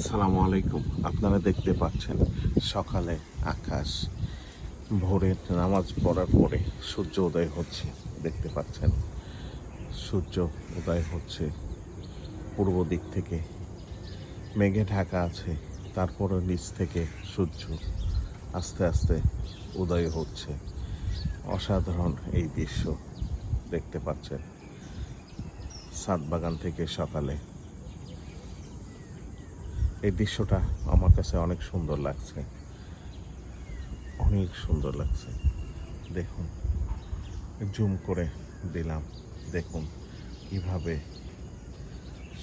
আসসালামু আলাইকুম। আপনারা দেখতে পাচ্ছেন সকালে আকাশ, ভোরের নামাজ পড়ার পরে সূর্য উদয় হচ্ছে। দেখতে পাচ্ছেন সূর্য উদয় হচ্ছে পূর্ব দিক থেকে, মেঘে ঢাকা আছে, তারপরে নিচ থেকে সূর্য আস্তে আস্তে উদয় হচ্ছে। অসাধারণ এই দৃশ্য দেখতে পাচ্ছেন ছাদ বাগান থেকে সকালে। এই দৃশ্যটা আমার কাছে অনেক সুন্দর লাগছে, অনেক সুন্দর লাগছে। দেখুন, জুম করে দিলাম, দেখুন কিভাবে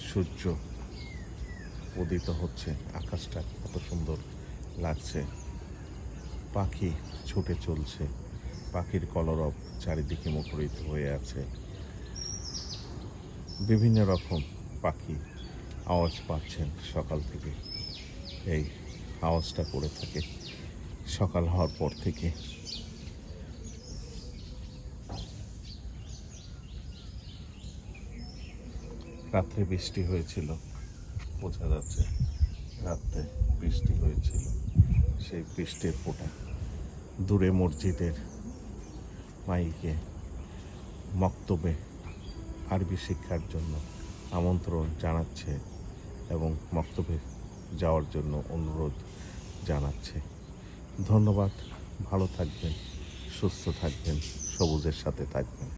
সূর্য উদিত হচ্ছে, আকাশটা কত সুন্দর লাগছে। পাখি ছুটে চলছে, পাখির কলরব চারিদিকে মুখরিত হয়ে আছে। বিভিন্ন রকম পাখি আওয়াজ পাচ্ছেন সকাল থেকে। এই আওয়াজটা করে থাকে সকাল হওয়ার পর থেকে। রাত্রে বৃষ্টি হয়েছিল, বোঝা যাচ্ছে রাত্রে বৃষ্টি হয়েছিল। সেই বৃষ্টির ফোঁটা দূরে মসজিদের মাইকে মক্তবে আরবি শিক্ষার জন্য আমন্ত্রণ জানাচ্ছে এবং মক্তবে যাওয়ার জন্য অনুরোধ জানাচ্ছে। ধন্যবাদ। ভালো থাকবেন, সুস্থ থাকবেন, সবুজের সাথে থাকবেন।